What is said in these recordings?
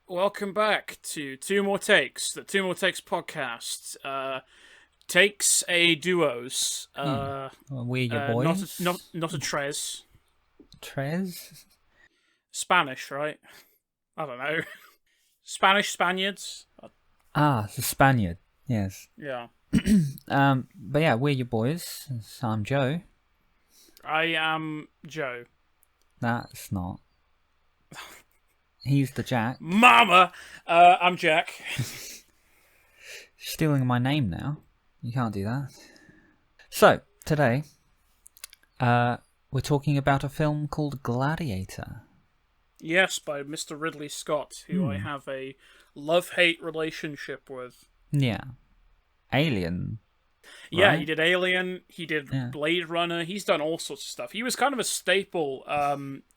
Welcome back to Two More Takes, the Two More Takes podcast. Takes a duos. Well, we're your Not a, boys. not a tres. Trez? Spanish, right? I don't know. Spanish Spaniards. The Spaniard. Yes. Yeah. But yeah, we're your boys. So I'm Joe. I am Joe. That's not. He's the Jack. Mama. I'm Jack. Stealing my name now. You can't do that. So today, we're talking about a film called Gladiator. Yes, by Mr. Ridley Scott, who I have a love-hate relationship with. Yeah. Alien. Yeah, Right? he did Alien, he did Blade Runner, he's done all sorts of stuff. He was kind of a staple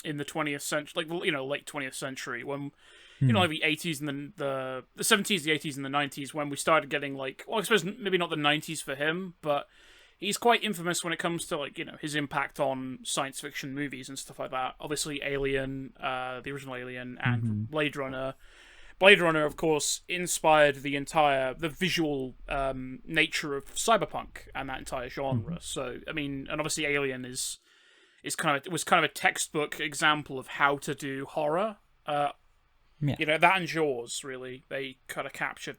in the 20th century, late 20th century, when, like the 80s and the 70s, the 80s and the 90s, when we started getting, I suppose maybe not the 90s for him, but he's quite infamous when it comes to, his impact on science fiction movies and stuff like that. Obviously, Alien, the original Alien, and Blade Runner. Blade Runner, of course, inspired the visual nature of cyberpunk and that entire genre. So, I mean, and obviously, Alien was kind of a textbook example of how to do horror. That and Jaws, really, they kind of captured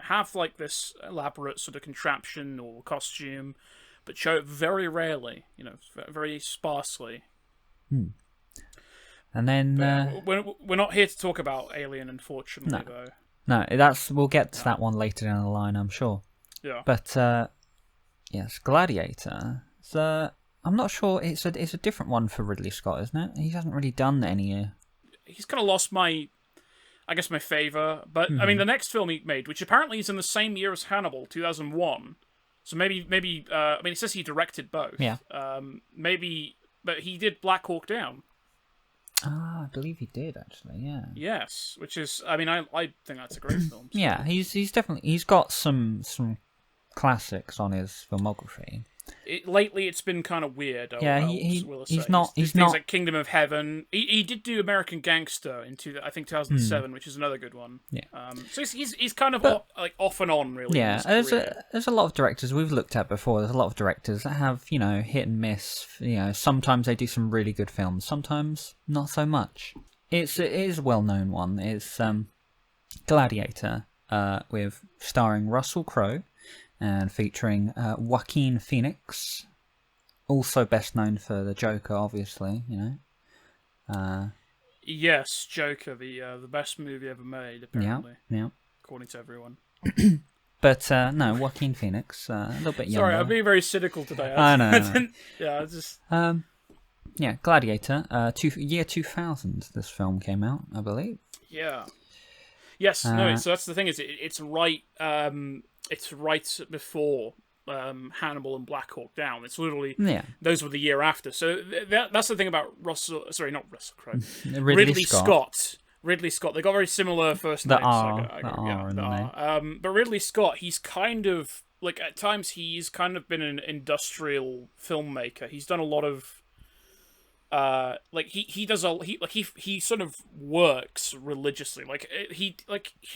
have this elaborate sort of contraption or costume, but show it very rarely, very sparsely. And then we're not here to talk about Alien, unfortunately, though. No, we'll get to that one later down the line, I'm sure. Yeah. But yes, Gladiator. I'm not sure. It's a different one for Ridley Scott, isn't it? He hasn't really done any. He's kind of lost my favour. But I mean, the next film he made, which apparently is in the same year as Hannibal, 2001. So maybe. I mean, it says he directed both. Yeah. But he did Black Hawk Down. I believe he did actually. Yeah. Yes, which is. I mean, I think that's a great film. So. Yeah, he's got some classics on his filmography. Lately, it's been kind of weird. He's not things like Kingdom of Heaven. He did do American Gangster in 2007, which is another good one. Yeah. So he's kind of off and on, really. Yeah, there's a lot of directors we've looked at before. There's a lot of directors that have hit and miss. Sometimes they do some really good films, sometimes not so much. It is a well-known one. It's Gladiator, with starring Russell Crowe. And featuring Joaquin Phoenix, also best known for the Joker, obviously. Yes, Joker, the best movie ever made, apparently. Yeah. According to everyone. But no, Joaquin Phoenix, a little bit younger. Sorry, I'm being very cynical today. I know. Yeah, I just. Gladiator. Year 2000. This film came out, I believe. Yeah. Yes. No. So that's the thing. It's right. It's right before Hannibal and Black Hawk Down. It's literally those were the year after. So that's the thing about not Russell Crowe. Ridley Scott. Ridley Scott. They got very similar first names. But Ridley Scott, he's kind of at times he's kind of been an industrial filmmaker. He's done a lot of he sort of works religiously. He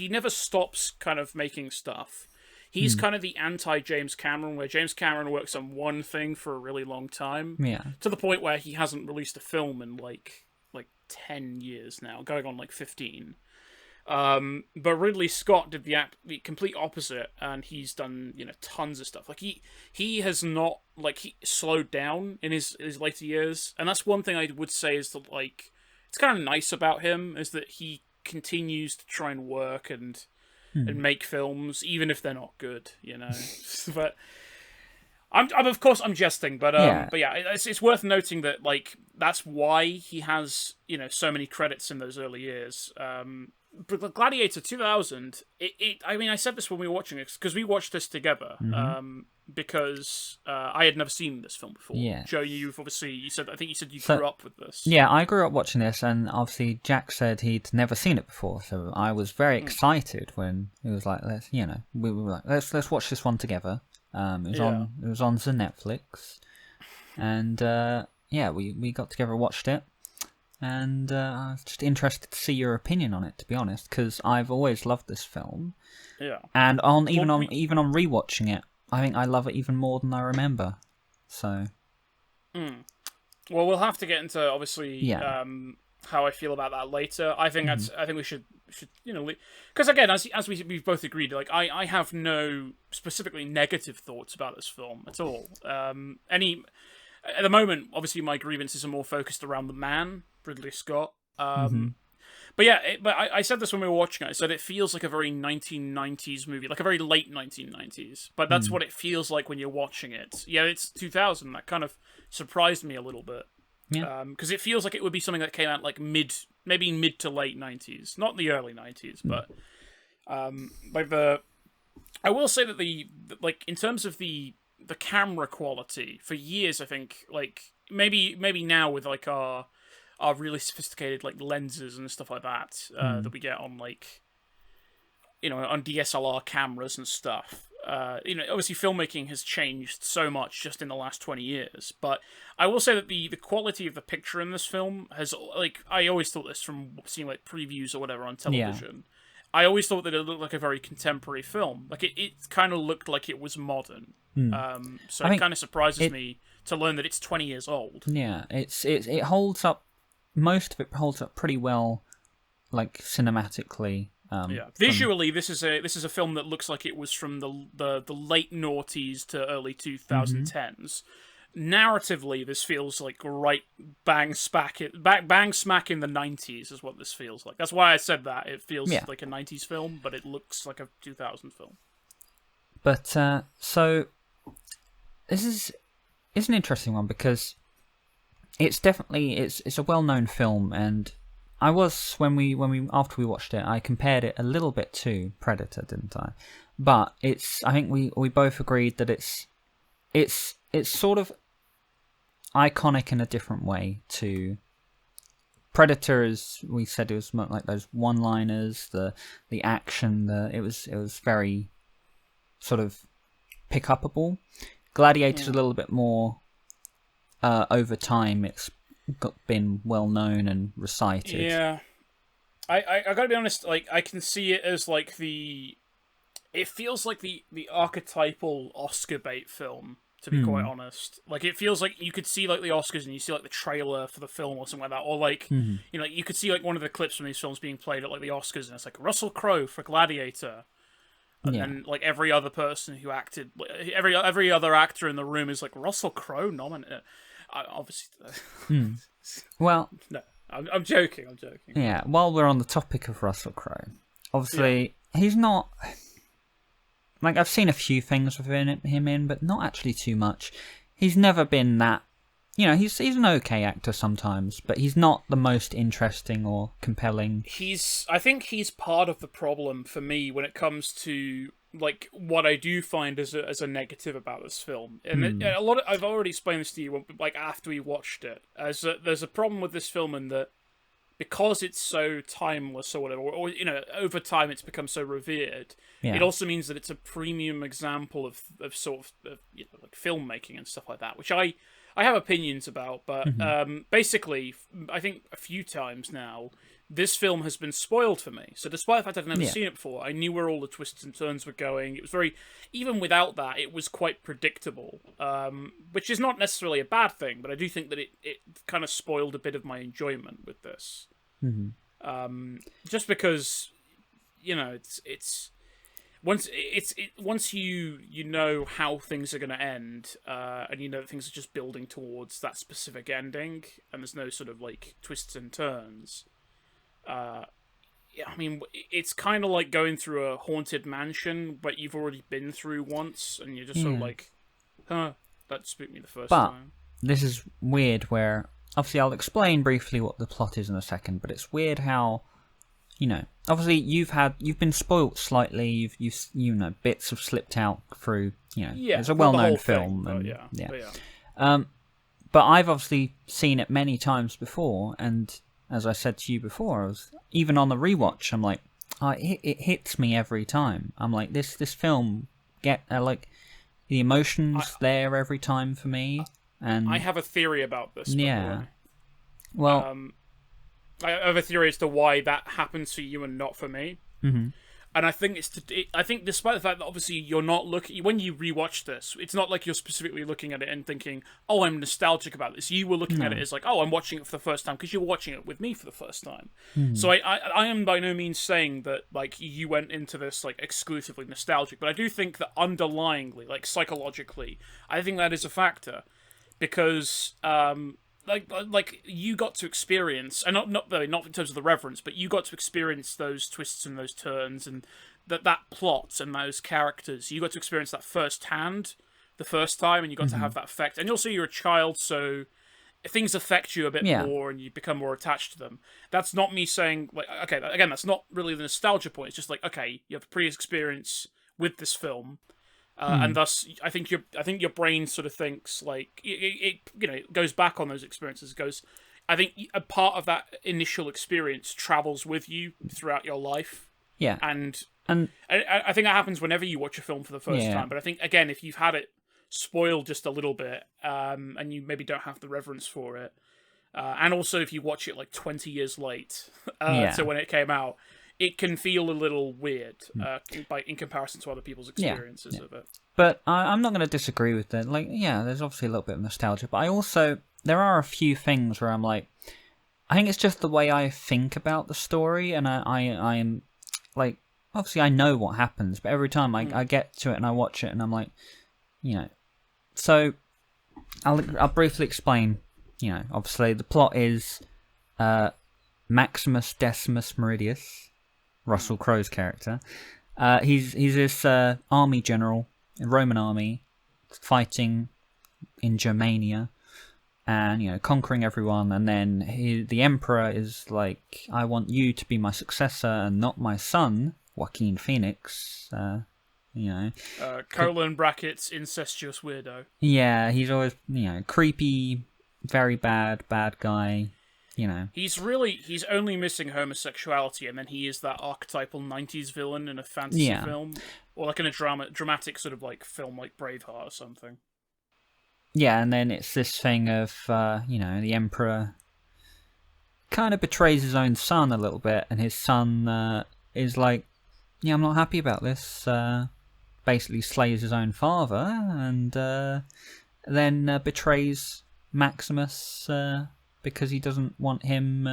never stops kind of making stuff. He's kind of the anti-James Cameron, where James Cameron works on one thing for a really long time. Yeah. To the point where he hasn't released a film in, 10 years now, going on, 15. But Ridley Scott did the complete opposite, and he's done, tons of stuff. He has not, he slowed down in his later years, and that's one thing I would say is that, it's kind of nice about him, is that he continues to try and work and make films, even if they're not good, But I'm jesting, but it's worth noting that that's why he has so many credits in those early years. But Gladiator 2000, I mean, I said this when we were watching it because we watched this together. Because I had never seen this film before. Yeah. Joe, I think you said you grew up with this. Yeah, I grew up watching this, and obviously Jack said he'd never seen it before, so I was very excited when it was like, we were like, let's watch this one together. It was on the Netflix, and we got together and watched it. and I was just interested to see your opinion on it, to be honest, because I've always loved this film. Yeah. And even on rewatching it, I think I love it even more than I remember. So. Well, we'll have to get into obviously how I feel about that later. I think I think we should because again, as we've both agreed, like I have no specifically negative thoughts about this film at all. At the moment, obviously my grievances are more focused around the man, Ridley Scott. But yeah, I said this when we were watching it. I said it feels like a very 1990s movie, like a very late 1990s. But that's what it feels like when you're watching it. Yeah, it's 2000. That kind of surprised me a little bit. Yeah. Because it feels like it would be something that came out like maybe mid to late 90s, not the early 90s. But I will say that in terms of the camera quality, for years I think like maybe now with like our really sophisticated like lenses and stuff like that that we get on like on DSLR cameras and stuff. Obviously filmmaking has changed so much just in the last 20 years, but I will say that the quality of the picture in this film has, like, I always thought this from seeing like previews or whatever on television. I always thought that it looked like a very contemporary film. Like it kind of looked like it was modern. So it kind of surprises me to learn that it's 20 years old. Yeah, it holds up. Most of it holds up pretty well, like cinematically. Visually, this is a film that looks like it was from the late noughties to early 2010s. Narratively, this feels like right bang smack in the 90s is what this feels like. That's why I said that it feels like a 90s film, but it looks like a 2000 film. But so this is an interesting one because it's definitely it's a well-known film, and I was when we after we watched it, I compared it a little bit to Predator, didn't I? But I think we both agreed that it's sort of iconic in a different way to Predator. As we said, it was like those one-liners, the action, it was very sort of pick-upable. Gladiator's a little bit more over time. It's been well known and recited. Yeah, I gotta be honest. Like I can see it as like it feels like the archetypal Oscar bait film. To be quite honest, like it feels like you could see like the Oscars and you see like the trailer for the film or something like that, or like you could see like one of the clips from these films being played at like the Oscars, and it's like Russell Crowe for Gladiator. And then, like, every other person who acted, every other actor in the room is like, Russell Crowe nominated. Obviously. Well, no, I'm joking. Yeah, while we're on the topic of Russell Crowe, obviously, he's not. Like, I've seen a few things with him in, but not actually too much. He's never been that. He's an okay actor sometimes, but he's not the most interesting or compelling. I think he's part of the problem for me when it comes to like what I do find as a negative about this film. And I've already explained this to you like after we watched it. There's a problem with this film in that because it's so timeless or whatever, or over time it's become so revered. Yeah. It also means that it's a premium example of sort of like filmmaking and stuff like that, which I have opinions about, but basically, I think a few times now, this film has been spoiled for me. So despite the fact I've never seen it before, I knew where all the twists and turns were going. It was even without that, it was quite predictable, which is not necessarily a bad thing, but I do think that it kind of spoiled a bit of my enjoyment with this. Just because, it's... Once you know how things are going to end, and you know that things are just building towards that specific ending, and there's no sort of like twists and turns. I mean, it's kind of like going through a haunted mansion, but you've already been through once, and you're just sort of like, that spooked me the first time. This is weird. Where obviously I'll explain briefly what the plot is in a second, but it's weird how. Obviously you've been spoilt slightly. You've bits have slipped out through. It's a well-known film. But I've obviously seen it many times before, and as I said to you before, even on the rewatch, I'm like, it hits me every time. I'm like, this film like the emotions there every time for me. And I have a theory about this. Yeah. Well. I have a theory as to why that happens for you and not for me. Mm-hmm. And I think I think despite the fact that obviously you're not looking, when you rewatch this, it's not like you're specifically looking at it and thinking, "Oh, I'm nostalgic about this." You were looking at it as like, "Oh, I'm watching it for the first time," because you're watching it with me for the first time. So I am by no means saying that like you went into this like exclusively nostalgic, but I do think that underlyingly, like psychologically, I think that is a factor because like you got to experience, and not in terms of the reverence, but you got to experience those twists and those turns and that plot and those characters. You got to experience that firsthand the first time, and you got to have that effect. And also, you're a child, so things affect you a bit more, and you become more attached to them. That's not me saying like, okay, again, that's not really the nostalgia point. It's just like, okay, you have a previous experience with this film. And thus, I think your brain sort of thinks like it goes back on those experiences. I think a part of that initial experience travels with you throughout your life. Yeah, and I think that happens whenever you watch a film for the first time. But I think again, if you've had it spoiled just a little bit, and you maybe don't have the reverence for it, and also if you watch it like 20 years late, so when it came out. It can feel a little weird in comparison to other people's experiences of it. But I'm not going to disagree with that. Like, yeah, there's obviously a little bit of nostalgia, but there are a few things where I'm like, I think it's just the way I think about the story, and I'm like, obviously I know what happens, but every time I get to it and I watch it, and I'm like, so I'll briefly explain. Obviously the plot is Maximus Decimus Meridius. Russell Crowe's character. He's this army general, a Roman army, fighting in Germania, and conquering everyone. And then the emperor is like, "I want you to be my successor and not my son, Joaquin Phoenix." Colon brackets incestuous weirdo. Yeah, he's always creepy, very bad guy. He's only missing homosexuality, and then he is that archetypal 90s villain in a fantasy film, or like in a dramatic sort of like film like Braveheart or something. Yeah, and then it's this thing of the emperor kind of betrays his own son a little bit, and his son is like, "Yeah, I'm not happy about this." Basically slays his own father, and then betrays Maximus. Because he doesn't want him,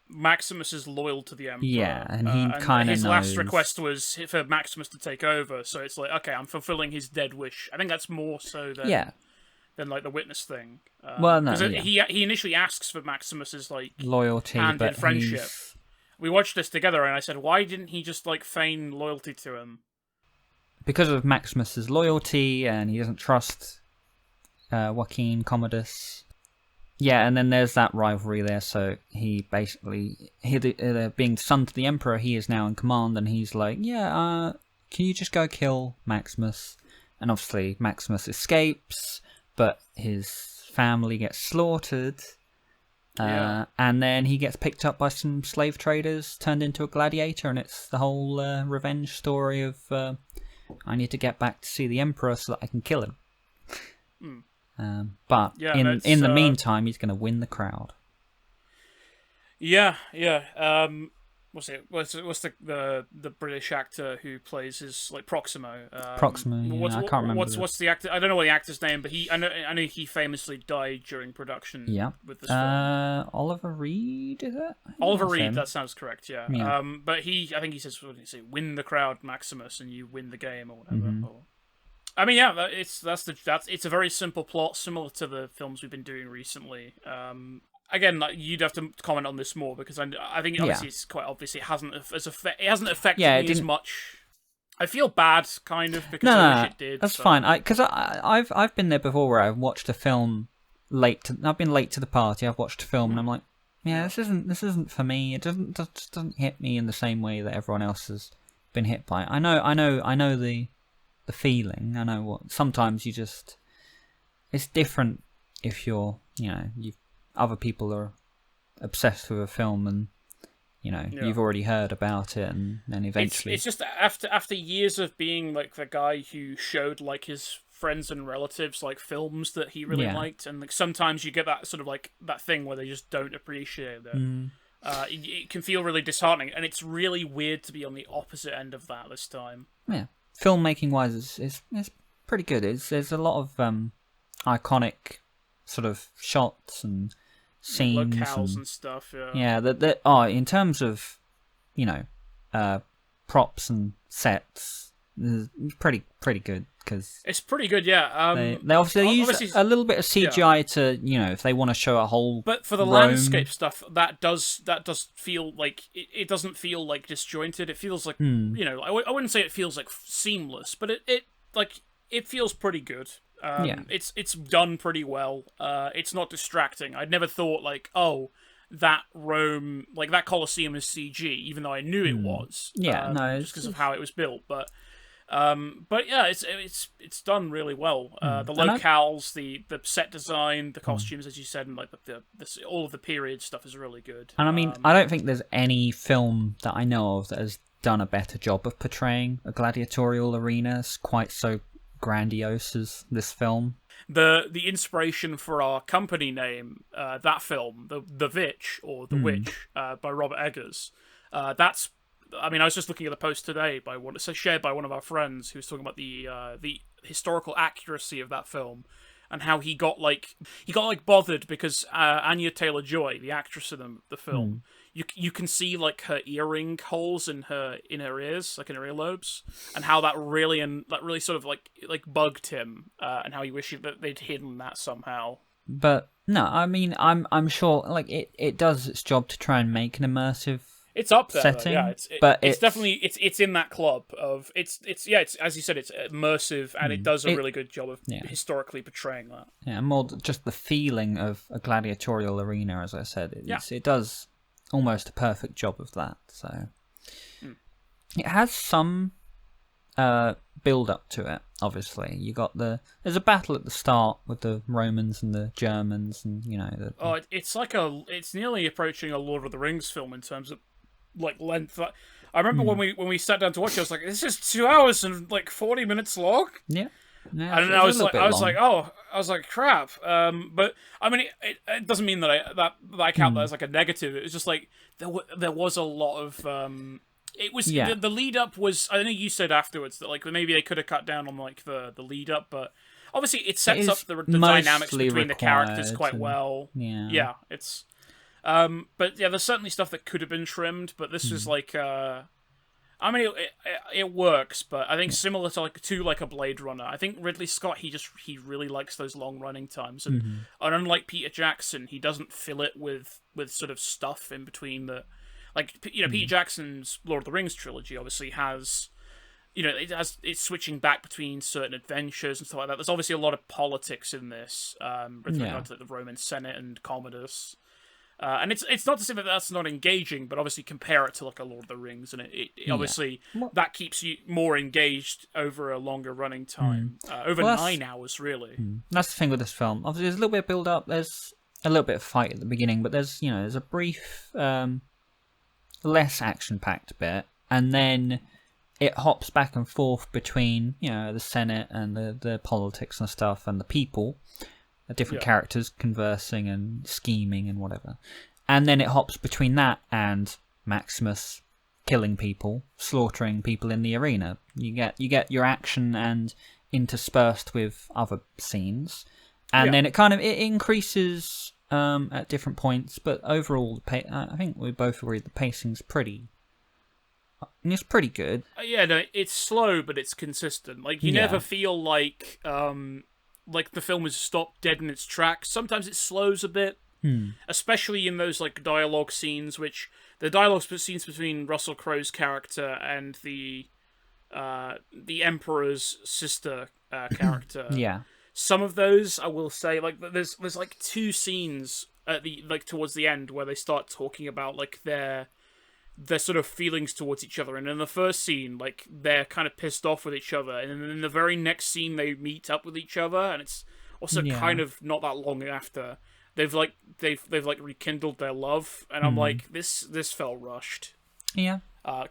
Maximus is loyal to the Emperor. Yeah, and he kind of his last request was for Maximus to take over, so it's like, okay, I'm fulfilling his dead wish. I think that's more so than like the witness thing. He initially asks for Maximus's like loyalty, hand but in friendship. We watched this together, and I said, why didn't he just like feign loyalty to him? Because of Maximus's loyalty, and he doesn't trust Joaquin Commodus. Yeah, and then there's that rivalry there, so he basically, being son to the Emperor, he is now in command, and he's like, can you just go kill Maximus? And obviously Maximus escapes, but his family gets slaughtered, and then he gets picked up by some slave traders, turned into a gladiator, and it's the whole revenge story of, I need to get back to see the Emperor so that I can kill him. But in the meantime, he's going to win the crowd. Yeah. What's the British actor who plays his like Proximo? Proximo. I can't remember. What's the actor? I don't know what the actor's name, but I know he famously died during production. Yeah. With this film. Oliver Reed, is it? Oliver Reed. That sounds correct. Yeah. But I think he says, what did he say? Win the crowd, Maximus, and you win the game, or whatever. Mm-hmm. I mean, yeah, it's a very simple plot, similar to the films we've been doing recently. Again, like, you'd have to comment on this more because I think obviously it's quite obvious it hasn't affected me as much. I feel bad, kind of, because I wish it did. That's fine. Because I've been there before where I've watched a film I've been late to the party. I've watched a film and I'm like, this isn't for me. It doesn't hit me in the same way that everyone else has been hit by it. I know the feeling. I know what. Sometimes it's different if other people are obsessed with a film and you've already heard about it, and then eventually it's just after years of being like the guy who showed like his friends and relatives like films that he really liked, and like sometimes you get that sort of like that thing where they just don't appreciate it. It can feel really disheartening, and it's really weird to be on the opposite end of that this time. Yeah, filmmaking wise is pretty good. There's a lot of iconic sort of shots and scenes locales and stuff. Yeah. In terms of props and sets, it's pretty good. Cause it's pretty good, yeah. They obviously use a little bit of CGI to, if they want to show a whole. But for the landscape stuff, that does feel like it doesn't feel like disjointed. It feels like I wouldn't say it feels like seamless, but it feels pretty good. It's done pretty well. It's not distracting. I'd never thought like, oh, that Rome, like that Colosseum is CG, even though I knew it was. Just because of how it was built, but yeah, it's done really well. The locales, the set design, the costumes, as you said, and like all of the period stuff is really good. And I mean, I don't think there's any film that I know of that has done a better job of portraying a gladiatorial arena quite so grandiose as this film. The inspiration for our company name, that film, the Vitch or the Witch, by Robert Eggers, that's. I mean, I was just looking at the post today shared by one of our friends who was talking about the historical accuracy of that film, and how he got bothered because Anya Taylor-Joy, the actress in the film, you can see like her earring holes in her ears, like in her earlobes, and how that really sort of like bugged him, and how he wished that they'd hidden that somehow. But no, I mean, I'm sure like it does its job to try and make an immersive. It's up there, setting, though, yeah. It's definitely it's in that club of it's as you said, it's immersive, and it does a really good job of historically portraying that. Yeah, more just the feeling of a gladiatorial arena, as I said. It does almost a perfect job of that. So it has some build up to it. Obviously, you got there's a battle at the start with the Romans and the Germans, and it's nearly approaching a Lord of the Rings film in terms of like length. I remember when we sat down to watch it, I was like, this is 2 hours and like 40 minutes long. Yeah. And I was like, crap. But I mean, it doesn't mean that I count that as like a negative. It was just like there was a lot of it was the lead up was. I know you said afterwards that like maybe they could have cut down on like the lead up, but obviously it sets up the dynamics between the characters quite well. Yeah, it's. But yeah, there's certainly stuff that could have been trimmed, but this was like, I mean, it works, but I think similar to a Blade Runner, I think Ridley Scott, he really likes those long running times, and unlike Peter Jackson, he doesn't fill it with sort of stuff in between the, like, Peter Jackson's Lord of the Rings trilogy obviously has, it's switching back between certain adventures and stuff like that. There's obviously a lot of politics in this, with regard to the Roman Senate and Commodus. And it's not to say that that's not engaging, but obviously compare it to like a Lord of the Rings, and it obviously that keeps you more engaged over a longer running time, over 9 hours really. That's the thing with this film. Obviously, there's a little bit of build up. There's a little bit of fight at the beginning, but there's a brief, less action packed bit, and then it hops back and forth between the Senate and the politics and stuff and the people. Different characters conversing and scheming and whatever. And then it hops between that and Maximus killing people, slaughtering people in the arena. You get your action and interspersed with other scenes. And then it increases at different points, but overall I think we both agree the pacing's pretty good. No, it's slow, but it's consistent. Like you never feel like the film is stopped dead in its tracks. Sometimes it slows a bit, especially in those like dialogue scenes, which the dialogue scenes between Russell Crowe's character and the Emperor's sister character. Some of those, I will say, like there's like 2 scenes at the towards the end where they start talking about like their sort of feelings towards each other, and in the first scene, like they're kind of pissed off with each other, and then in the very next scene they meet up with each other, and it's also kind of not that long after they've rekindled their love, and I'm like, this felt rushed. Yeah,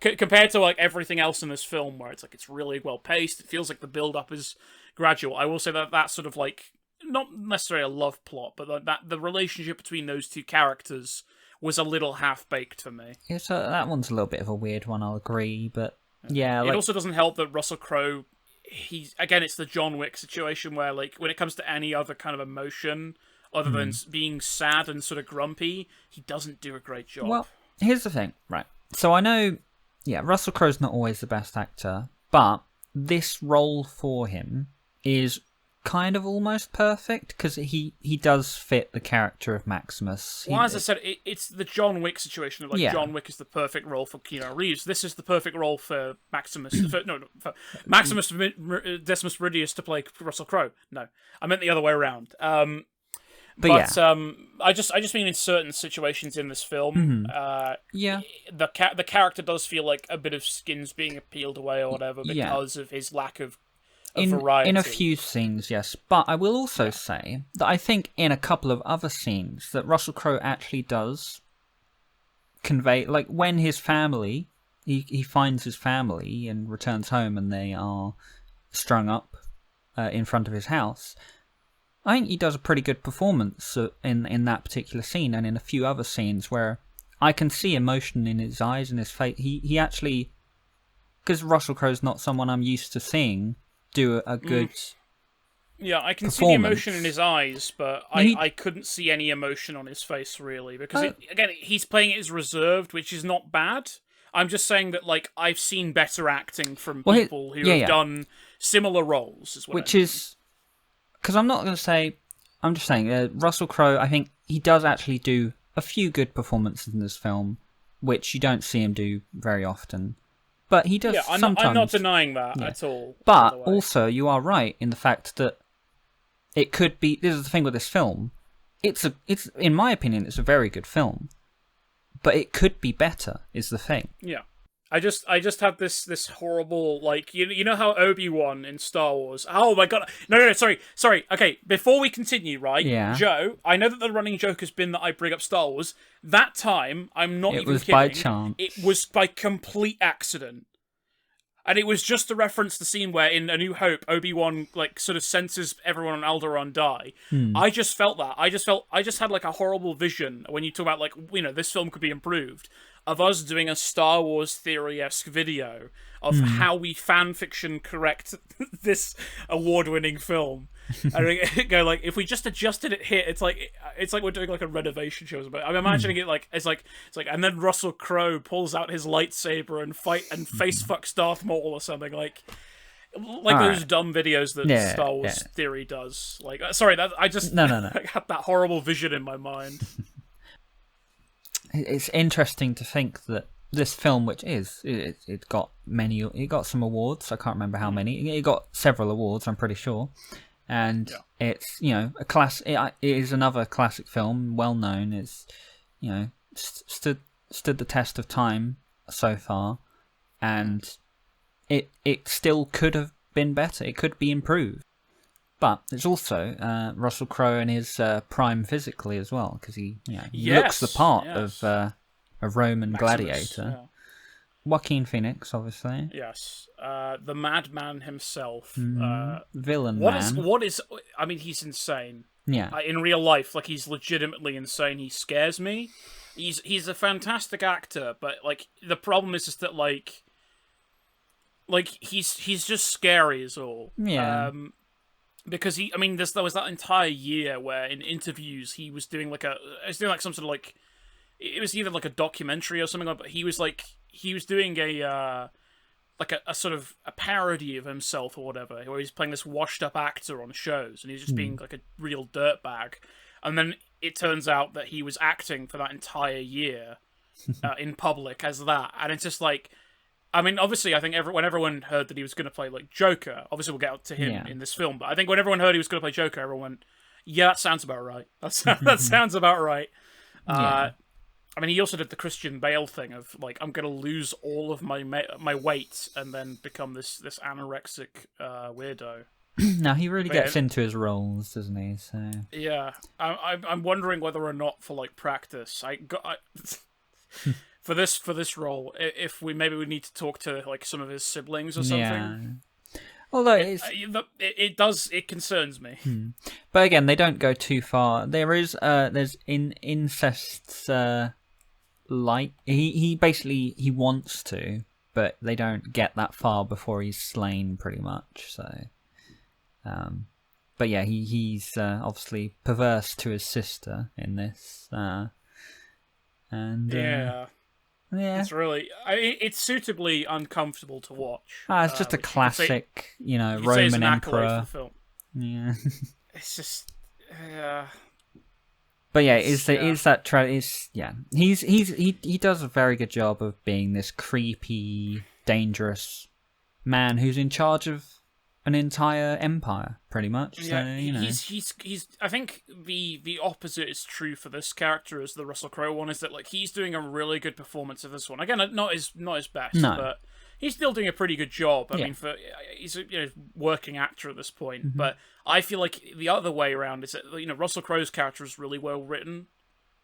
Compared to like everything else in this film, where it's really well paced. It feels like the build up is gradual. I will say that sort of like not necessarily a love plot, but that the relationship between those two characters was a little half baked for me. Yeah, so that one's a little bit of a weird one. I'll agree, but yeah, it also doesn't help that Russell Crowe. It's the John Wick situation where like when it comes to any other kind of emotion other than being sad and sort of grumpy, he doesn't do a great job. Well, here's the thing, right? So I know, Russell Crowe's not always the best actor, but this role for him is kind of almost perfect because he does fit the character of Maximus. Well, as I said, it's the John Wick situation of like John Wick is the perfect role for Keanu Reeves. This is the perfect role for Maximus. For Maximus Decimus Meridius to play Russell Crowe. No, I meant the other way around. I just mean in certain situations in this film, the character does feel like a bit of skin's being peeled away or whatever because of his lack of variety. In a few scenes, yes, but I will also say that I think in a couple of other scenes that Russell Crowe actually does convey, like when his family, he finds his family and returns home and they are strung up in front of his house. I think he does a pretty good performance in that particular scene and in a few other scenes where I can see emotion in his eyes and his face. He actually, because Russell Crowe's not someone I'm used to seeing do a good I can see the emotion in his eyes, but I couldn't see any emotion on his face really because he's playing it as reserved, which is not bad. I'm just saying that like I've seen better acting from people who have done similar roles, because I'm not going to say, I'm just saying, Russell Crowe, I think he does actually do a few good performances in this film, which you don't see him do very often. But he does sometimes. I'm not denying that at all. But also, you are right in the fact that it could be, this is the thing with this film, it's in my opinion, it's a very good film. But it could be better, is the thing. Yeah. I just had this horrible, like, you know how Obi-Wan in Star Wars, oh my god, no, sorry, okay, before we continue, right, Joe, I know that the running joke has been that I bring up Star Wars, that time, I'm not even kidding. It was by chance. It was by complete accident. And it was just to reference the scene where in A New Hope, Obi-Wan, like, sort of senses everyone on Alderaan die. I just felt that. I just had, like, a horrible vision when you talk about, like, this film could be improved, of us doing a Star Wars theory-esque video of how we fanfiction correct this award-winning film. And go like, if we just adjusted it here, it's like we're doing like a renovation show. But I'm imagining it like it's like, and then Russell Crowe pulls out his lightsaber and face fucks Darth Maul or something like those dumb videos that Star Wars theory does. Like, sorry, that I just no. I had that horrible vision in my mind. It's interesting to think that this film, which it got some awards. I can't remember how many. It got several awards, I'm pretty sure. And it's a class. It is another classic film, well known. It's stood the test of time so far, and it still could have been better. It could be improved. But it's also Russell Crowe in his prime physically as well, because he looks the part of Roman Gladiator. Yeah. Joaquin Phoenix, obviously. Yes, the madman himself, villain man. What is? I mean, he's insane. Yeah, in real life, like he's legitimately insane. He scares me. He's a fantastic actor, but like the problem is just that like he's just scary as all. Yeah. Because there was that entire year where in interviews he was doing like some sort of like, it was either like a documentary or something, but he was doing a sort of a parody of himself or whatever, where he's playing this washed up actor on shows and he's just being like a real dirtbag. And then it turns out that he was acting for that entire year in public as that, and it's just like, I mean, obviously, I think when everyone heard that he was going to play, like, Joker, obviously we'll get to him in this film, but I think when everyone heard he was going to play Joker, everyone went, yeah, that sounds about right. That sounds about right. I mean, he also did the Christian Bale thing of, like, I'm going to lose all of my weight and then become this anorexic weirdo. No, he really gets into his roles, doesn't he? So I'm wondering whether or not for, like, practice, for this role, if we need to talk to like some of his siblings or something. Yeah. Although it concerns me. But again, they don't go too far. There's incest. Like he basically he wants to, but they don't get that far before he's slain, pretty much. So, but yeah, he's obviously perverse to his sister in this, and yeah, it's really it's suitably uncomfortable to watch. It's just a classic, Roman emperor. Yeah, it's just. But yeah, he does a very good job of being this creepy, dangerous man who's in charge of an entire empire, pretty much. Yeah, so, he's. I think the opposite is true for this character as the Russell Crowe one, is that like he's doing a really good performance of this one. Again, not his best, but he's still doing a pretty good job. I mean, he's a working actor at this point, but I feel like the other way around is that Russell Crowe's character is really well written,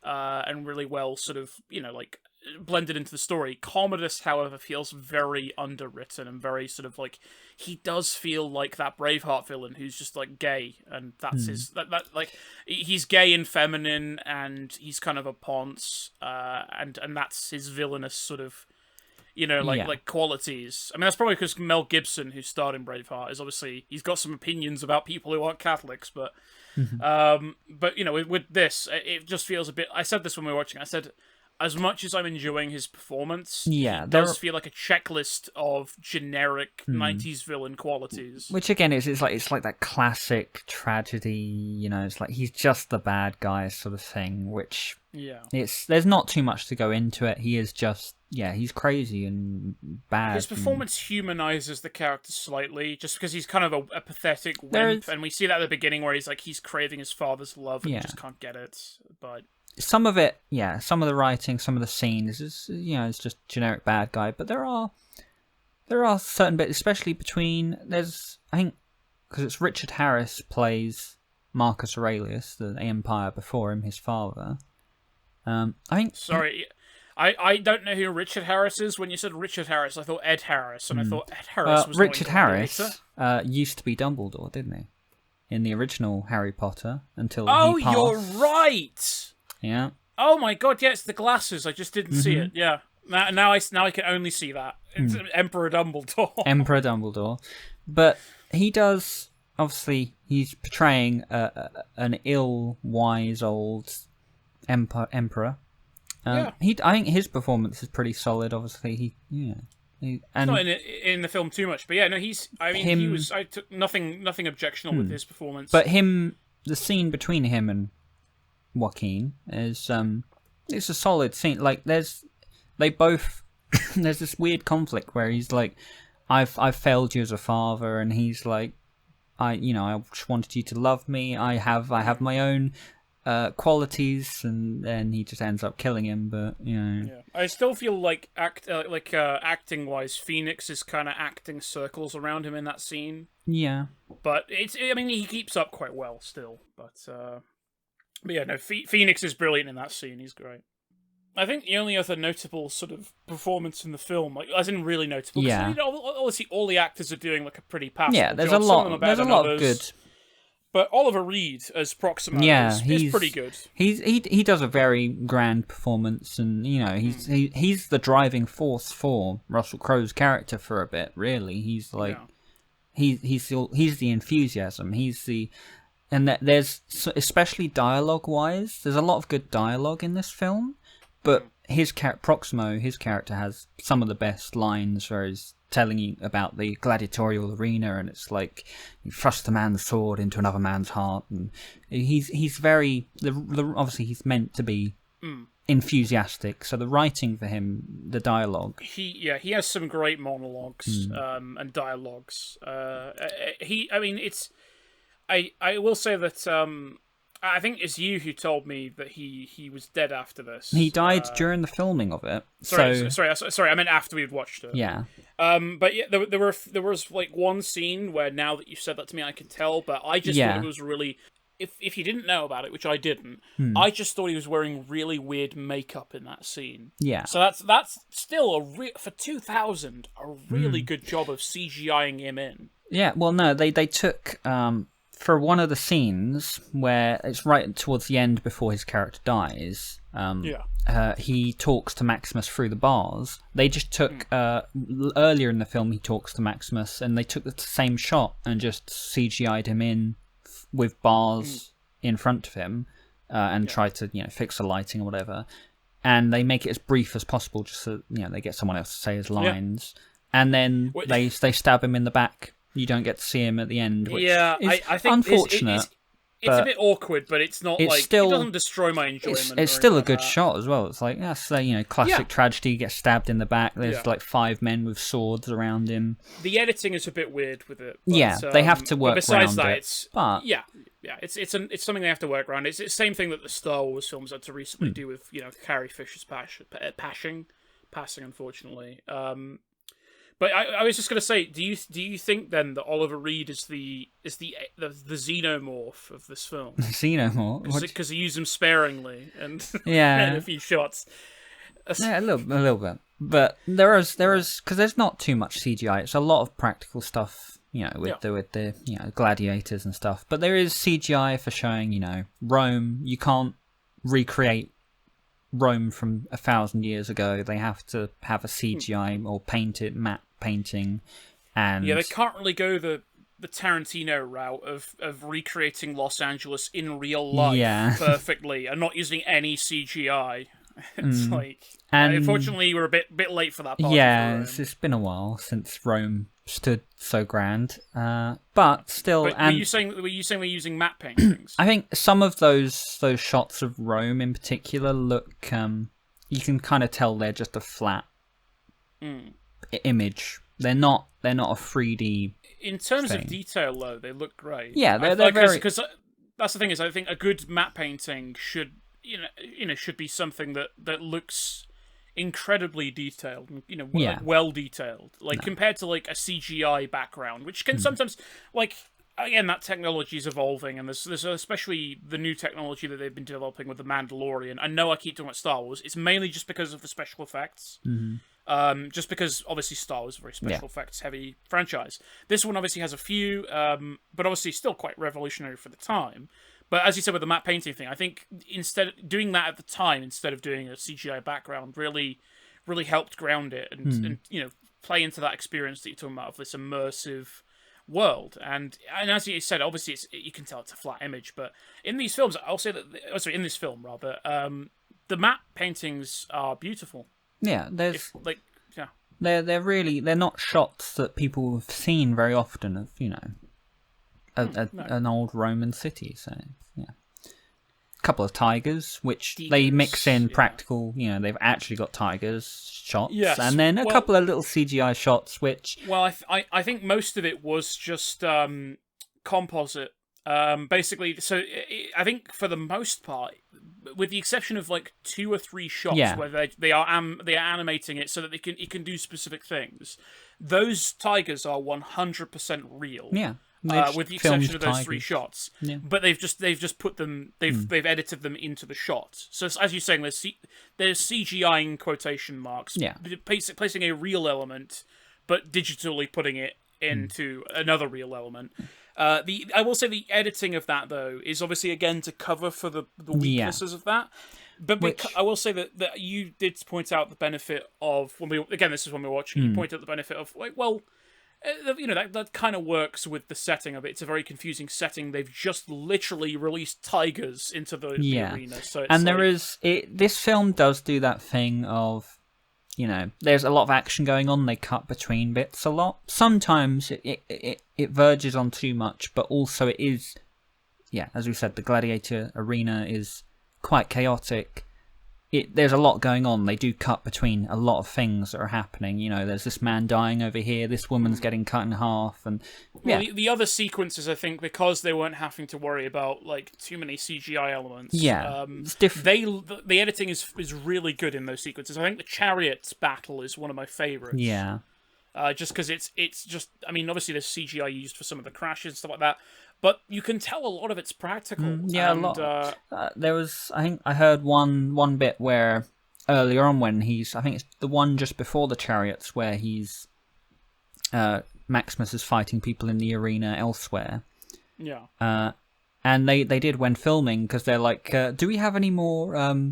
and really well sort of like blended into the story. Commodus, however, feels very underwritten and very sort of like he does feel like that Braveheart villain who's just like gay, and that's his that like he's gay and feminine, and he's kind of a ponce, and that's his villainous sort of. Like qualities. I mean, that's probably because Mel Gibson, who starred in Braveheart, is obviously he's got some opinions about people who aren't Catholics. But, with this, it just feels a bit. I said this when we were watching. I said, as much as I'm enjoying his performance, it does feel like a checklist of generic '90s villain qualities. Which again it's like that classic tragedy. It's like he's just the bad guy sort of thing. Which there's not too much to go into it. He is just. Yeah, he's crazy and bad. His performance humanizes the character slightly, just because he's kind of a pathetic wimp, and we see that at the beginning where he's craving his father's love and he just can't get it. But some of it, some of the writing, some of the scenes is it's just generic bad guy. But there are certain bits, especially between I think because it's Richard Harris plays Marcus Aurelius, the Empire before him, his father. I think. Sorry. I don't know who Richard Harris is. When you said Richard Harris, I thought Ed Harris, and I thought Ed Harris was Richard Harris used to be Dumbledore, didn't he? In the original Harry Potter, until he passed. You're right! Yeah. Oh my god, yeah, it's the glasses. I just didn't see it, yeah. Now I can only see that. It's Emperor Dumbledore. Emperor Dumbledore. But he does, obviously, he's portraying an ill-wise old emperor. I think his performance is pretty solid. Obviously, and not in the film too much, but yeah, no, he's. I mean, he was. I took nothing objectionable with his performance. But the scene between him and Joaquin is it's a solid scene. Like there's this weird conflict where he's like, I've failed you as a father, and he's like, I just wanted you to love me. I have my own. Qualities, and then he just ends up killing him. But I still feel like acting wise, Phoenix is kind of acting circles around him in that scene. Yeah, but he keeps up quite well still. But yeah, no, Phoenix is brilliant in that scene. He's great. I think the only other notable sort of performance in the film, like as in really notable, because obviously all the actors are doing like a pretty passable job. There's a lot of good. But Oliver Reed as Proximo is pretty good. He does a very grand performance, and he's the driving force for Russell Crowe's character for a bit. Really, he's like he's the enthusiasm. There's especially dialogue wise. There's a lot of good dialogue in this film, but Proximo, his character has some of the best lines where he's telling you about the gladiatorial arena, and it's like you thrust a man's sword into another man's heart, and he's very obviously he's meant to be enthusiastic, so the writing for him, the dialogue, he has some great monologues and dialogues. I will say that I think it's you who told me that he was dead after this. He died during the filming of it. Sorry, I meant after we'd watched it. Yeah. But yeah, there was like one scene where now that you've said that to me, I can tell. But I just thought it was really. if you didn't know about it, which I didn't, I just thought he was wearing really weird makeup in that scene. Yeah. So that's still for 2000 a really good job of CGIing him in. Yeah. Well, no, they took for one of the scenes where it's right towards the end before his character dies. He talks to Maximus through the bars. They just took earlier in the film he talks to Maximus, and they took the same shot and just CGI'd him in with bars in front of him, and tried to fix the lighting or whatever. And they make it as brief as possible, just so they get someone else to say his lines, and then they stab him in the back. You don't get to see him at the end, which is I think unfortunate. It's a bit awkward, but it's not it doesn't destroy my enjoyment. It's still a good shot as well. It's like that's classic tragedy. He gets stabbed in the back. There's like 5 men with swords around him. The editing is a bit weird with it. But, they have to work besides around that, it. It's something they have to work around. It's the same thing that the Star Wars films had to recently do with Carrie Fisher's passing, unfortunately. But I was just going to say, do you think then that Oliver Reed is the xenomorph of this film? Xenomorph? Because he used him sparingly and in a few shots. Yeah, a little bit. But there is because there's not too much CGI. It's a lot of practical stuff, with the gladiators and stuff. But there is CGI for showing, Rome. You can't recreate Rome from 1,000 years ago. They have to have a CGI or paint it matte painting, and they can't really go the Tarantino route of recreating Los Angeles in real life perfectly and not using any CGI. It's unfortunately we're a bit late for that part. It's been a while since Rome stood so grand, but still. But were you saying we're using matte paintings? I think some of those shots of Rome in particular look. You can kind of tell they're just a flat image. They're not a 3D. In terms of detail, though, they look great. Yeah, they're very. Because that's the thing is, I think a good matte painting should should be something that looks incredibly detailed, well detailed, compared to like a CGI background, which can sometimes again, that technology is evolving, and there's especially the new technology that they've been developing with the Mandalorian. I know I keep talking about Star Wars. It's mainly just because of the special effects. Just because obviously Star Wars is a very special effects heavy franchise. This one obviously has a few, but obviously still quite revolutionary for the time. But as you said with the matte painting thing, I think instead of doing that at the time, instead of doing a CGI background, really helped ground it and play into that experience that you're talking about of this immersive world. And as you said, obviously you can tell it's a flat image, but in these films, I'll say that in this film rather, the matte paintings are beautiful. Yeah, they're not shots that people have seen very often of an old Roman city. So a couple of tigers, which they mix in practical. They've actually got tigers shots, and then a couple of little CGI shots. Which I think most of it was just composite. Basically, so I think for the most part, with the exception of like 2 or 3 shots where they are animating it so that it can do specific things, those tigers are 100% real. Yeah. With the exception of those tigers. 3 shots, but they've just put them. They've edited them into the shots. So as you're saying, there's CGI in quotation marks. Placing a real element, but digitally putting it into another real element. I will say the editing of that though is obviously again to cover for the weaknesses of that. But I will say that you did point out the benefit of this is when we were watching. You pointed out the benefit of that kind of works with the setting of it. It's a very confusing setting. They've just literally released tigers into the arena. So this film does do that thing of, there's a lot of action going on. They cut between bits a lot. Sometimes it verges on too much, but also it is, as we said, the Gladiator arena is quite chaotic. There's a lot going on. They do cut between a lot of things that are happening. There's this man dying over here. This woman's getting cut in half, and the other sequences, I think, because they weren't having to worry about too many CGI elements. It's different. The editing is really good in those sequences. I think the chariots battle is one of my favorites. just because it's just. I mean, obviously there's CGI used for some of the crashes and stuff like that, but you can tell a lot of it's practical. Yeah, and, a lot. There was, I think, I heard one bit where earlier on when I think it's the one just before the chariots where Maximus is fighting people in the arena elsewhere. Yeah. And they did when filming, because they're like, do we have any more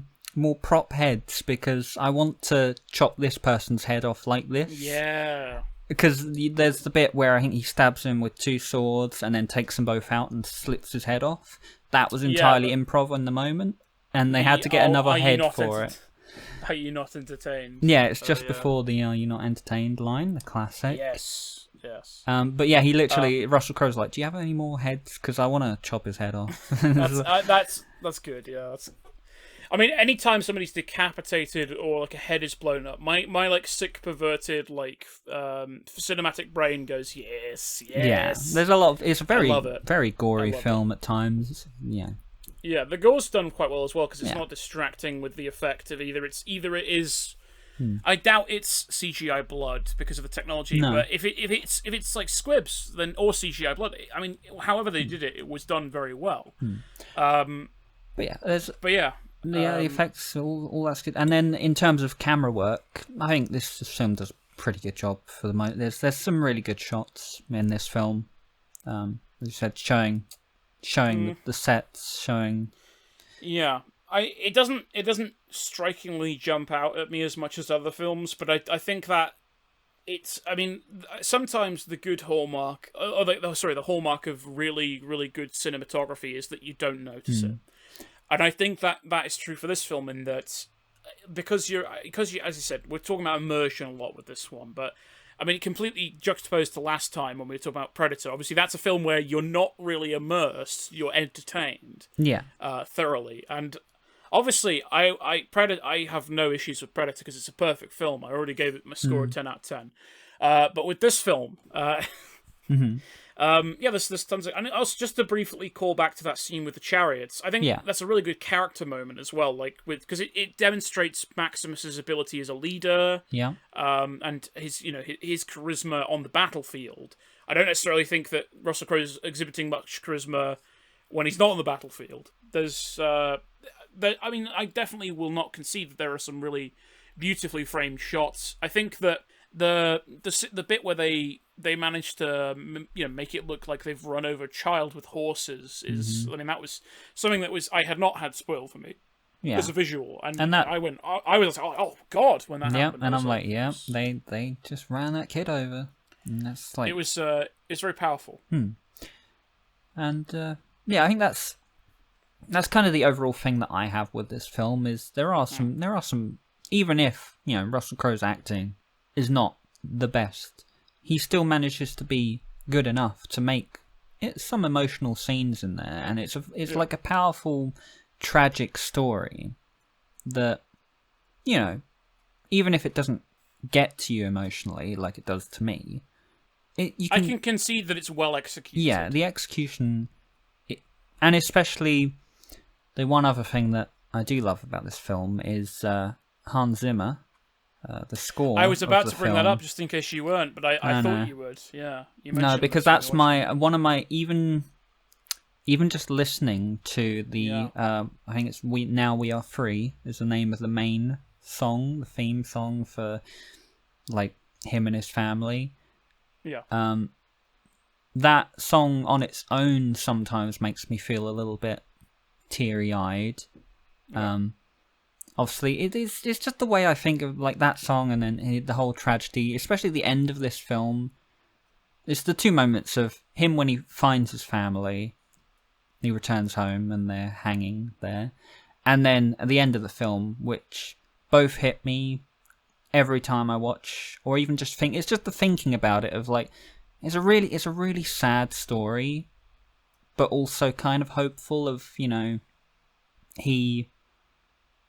prop heads? Because I want to chop this person's head off like this. Yeah. Because there's the bit where I think he stabs him with 2 swords and then takes them both out and slits his head off. That was entirely improv in the moment, and they had to get another head for it. Are you not entertained? Yeah, it's just before the "Are you not entertained" line, the classic. Yes. But yeah, he literally Russell Crowe's like, "Do you have any more heads? Because I want to chop his head off." That's good. Yeah. I mean, anytime somebody's decapitated or like a head is blown up, my like sick perverted like cinematic brain goes yes. Yeah, there's a lot of. It's a very gory film at times. Yeah. Yeah, the gore's done quite well as well because it's not distracting with the effect of either it is. I doubt it's CGI blood because of the technology, but if it's like squibs then or CGI blood, I mean, however they did it, it was done very well. The effects, all that's good. And then in terms of camera work, I think this film does a pretty good job for the moment. There's some really good shots in this film. As you said, showing the sets, showing. Yeah, it doesn't strikingly jump out at me as much as other films, but I think that it's. I mean, sometimes the good hallmark, the hallmark of really really good cinematography is that you don't notice it. And I think that is true for this film in that because you as you said, we're talking about immersion a lot with this one, but I mean, completely juxtaposed to last time when we were talking about Predator. Obviously, that's a film where you're not really immersed; you're entertained, thoroughly. And obviously, I have no issues with Predator because it's a perfect film. I already gave it my score of 10 out of 10. But with this film, there's tons of. And also, just to briefly call back to that scene with the chariots, I think that's a really good character moment as well. Like because it demonstrates Maximus's ability as a leader, and his charisma on the battlefield. I don't necessarily think that Russell Crowe's exhibiting much charisma when he's not on the battlefield. I definitely will not concede that there are some really beautifully framed shots. I think that the bit where they managed to make it look like they've run over a child with horses is I mean that was something that I had not had spoiled for me as a visual, and that I was like, oh god, when that happened. And I'm like, they just ran that kid over, and that's like it's very powerful. And I think that's kind of the overall thing that I have with this film is there are some even if Russell Crowe's acting is not the best, he still manages to be good enough to make some emotional scenes in there, and it's like a powerful, tragic story that even if it doesn't get to you emotionally like it does to me, I can concede that it's well executed. Yeah, the execution, and especially the one other thing that I do love about this film is Hans Zimmer. The score. I was about to bring that up just in case you weren't, but I thought you would. Yeah, no, because that's one of my even just listening to the I think it's Now We Are Free is the name of the main song, the theme song for like him and his family. Yeah. That song on its own sometimes makes me feel a little bit teary-eyed. Yeah. Obviously, it's just the way I think of like that song, and then the whole tragedy, especially the end of this film. It's the two moments of him when he finds his family, he returns home, and they're hanging there, and then at the end of the film, which both hit me every time I watch, or even just think. It's just the thinking about it of like, it's a really sad story, but also kind of hopeful of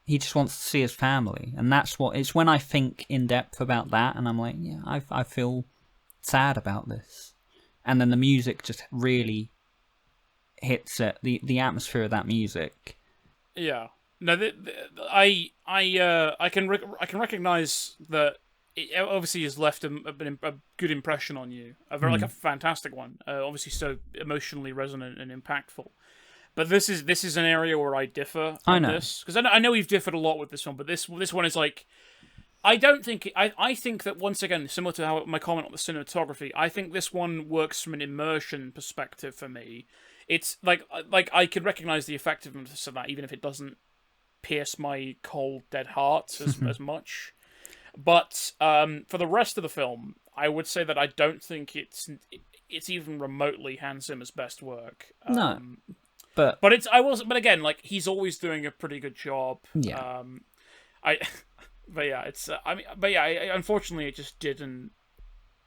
he just wants to see his family, and that's what it's when I think in depth about that, and I'm like, yeah, I feel sad about this, and then the music just really hits it. The atmosphere of that music. Yeah, no, I can recognize that it obviously has left a good impression on you, like a fantastic one. Obviously, so emotionally resonant and impactful. But this is an area where I differ on this, because I know we've differed a lot with this one, but this one is like, I don't think I think that, once again, similar to how my comment on the cinematography, I think this one works from an immersion perspective for me. It's like I can recognize the effectiveness of that, even if it doesn't pierce my cold dead heart as much. But for the rest of the film, I would say that I don't think it's even remotely Hans Zimmer's best work. No, but again, like, he's always doing a pretty good job. Yeah. Unfortunately, it just didn't.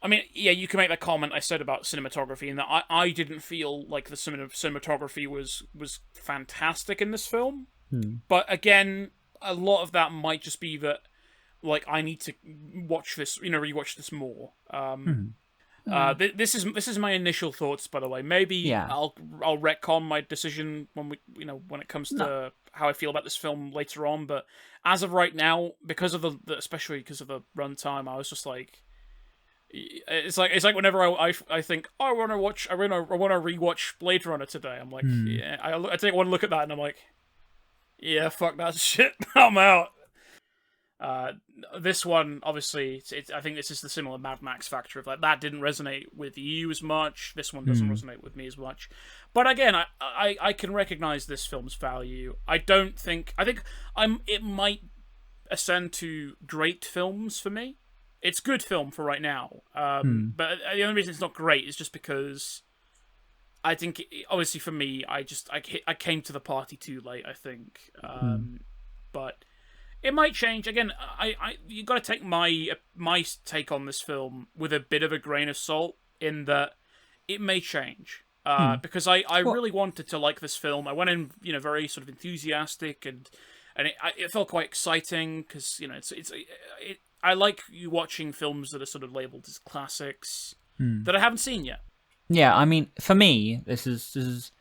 I mean, yeah, you can make that comment I said about cinematography, and that I didn't feel like the cinematography was fantastic in this film. But again, a lot of that might just be that, like, I need to watch this, rewatch this more. This is my initial thoughts, by the way. Maybe I'll retcon my decision when when it comes to how I feel about this film later on. But as of right now, because of especially because of the runtime, I was just like, it's like whenever I think, oh, I want to rewatch Blade Runner today. I'm like, yeah, I take one look at that and I'm like, yeah, fuck that shit. I'm out. This one, obviously, I think this is the similar Mad Max factor of, like, that didn't resonate with you as much. This one doesn't resonate with me as much. But again, I can recognize this film's value. I think it might ascend to great films for me. It's good film for right now. But the only reason it's not great is just because I think, obviously for me, I came to the party too late, I think. But it might change. Again, you got to take my take on this film with a bit of a grain of salt, in that it may change. Because I really wanted to like this film. I went in, very sort of enthusiastic, and it felt quite exciting, because I like you watching films that are sort of labeled as classics that I haven't seen yet. Yeah, I mean, for me, it's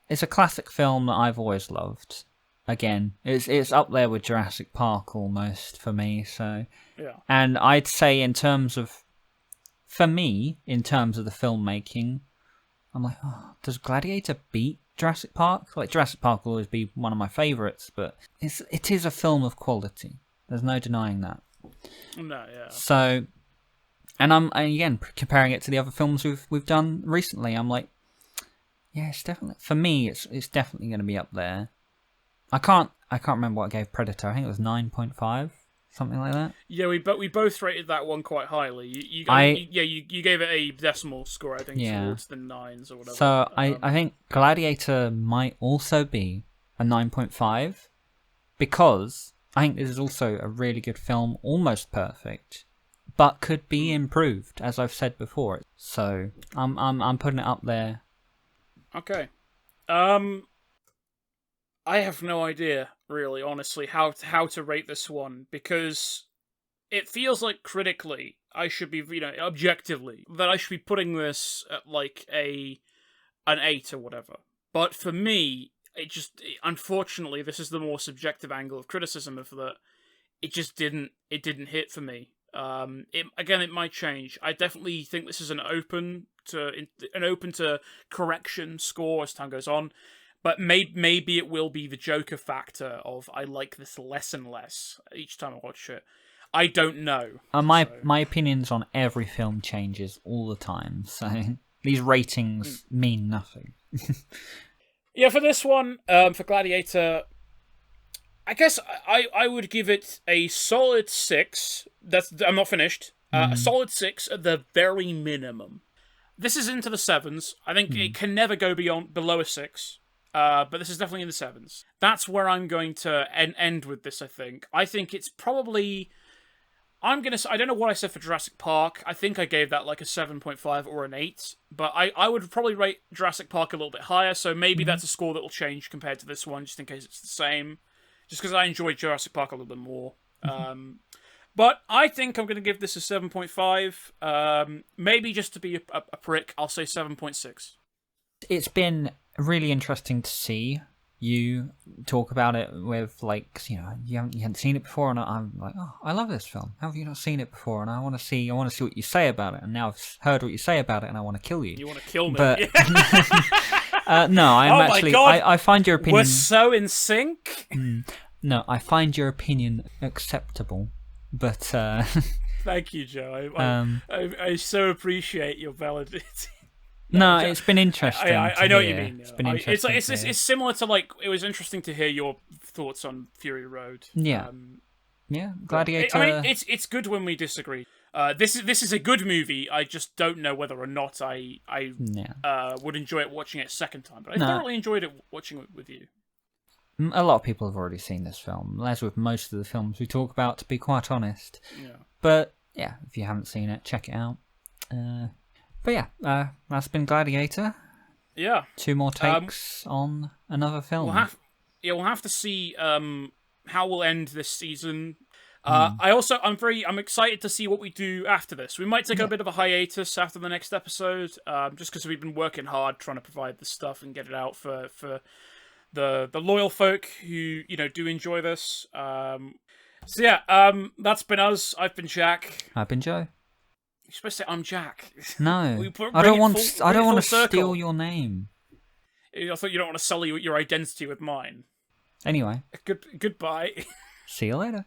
a classic film that I've always loved. Again, it's up there with Jurassic Park almost for me. So, yeah. And I'd say in terms of the filmmaking, I'm like, does Gladiator beat Jurassic Park? Like, Jurassic Park will always be one of my favourites, but it is a film of quality. There's no denying that. No, yeah. So, and I'm again comparing it to the other films we've done recently. I'm like, yeah, it's definitely, for me, it's definitely going to be up there. I can't remember what I gave Predator. I think it was 9.5, something like that. Yeah, we both rated that one quite highly. You gave it a decimal score, I think, towards the 9s or whatever. So I think Gladiator might also be a 9.5, because I think this is also a really good film, almost perfect, but could be improved, as I've said before. So I'm putting it up there. Okay. I have no idea, really, honestly, how to rate this one, because it feels like critically I should be, objectively, that I should be putting this at like an 8 or whatever. But for me, unfortunately, this is the more subjective angle of criticism of that. It didn't hit for me. It might change. I definitely think this is an open to correction score as time goes on. But maybe it will be the Joker factor of I like this less and less each time I watch it. I don't know. My opinions on every film changes all the time, so these ratings mean nothing. Yeah, for this one, for Gladiator, I guess I would give it a solid 6. I'm not finished. A solid 6 at the very minimum. This is into the 7s. I think it can never go below a 6. But this is definitely in the 7s. That's where I'm going to end with this, I think. I think it's probably... I don't know what I said for Jurassic Park. I think I gave that like a 7.5 or an 8. But I would probably rate Jurassic Park a little bit higher, so maybe that's a score that will change compared to this one, just in case it's the same. Just because I enjoyed Jurassic Park a little bit more. But I think I'm going to give this a 7.5. Maybe just to be a prick, I'll say 7.6. It's been really interesting to see you talk about it with like, you know, you hadn't seen it before, and I'm like, oh, I love this film. How have you not seen it before? And I want to see what you say about it. And now I've heard what you say about it, and I want to kill you. You want to kill me? But no, I'm actually. I find your opinion. We're so in sync. No, I find your opinion acceptable, but. Thank you, Joe. I so appreciate your validity. No, it's been interesting. I know what you mean. It's been interesting. It's similar to like it was interesting to hear your thoughts on Fury Road. Yeah, Gladiator. I mean, it's good when we disagree. This is a good movie. I just don't know whether or not I would enjoy it watching it a second time. But I thoroughly enjoyed it watching it with you. A lot of people have already seen this film, as with most of the films we talk about, to be quite honest. Yeah. But yeah, if you haven't seen it, check it out. But yeah, that's been Gladiator. Yeah. 2 more takes on another film. We'll have to see how we'll end this season. I'm excited to see what we do after this. We might take a bit of a hiatus after the next episode, just because we've been working hard trying to provide the stuff and get it out for the loyal folk who do enjoy this. So yeah, that's been us. I've been Jack. I've been Joe. You're supposed to say I'm Jack. No, I don't want to steal your name. I thought you don't want to sully your identity with mine. Anyway. Goodbye. See you later.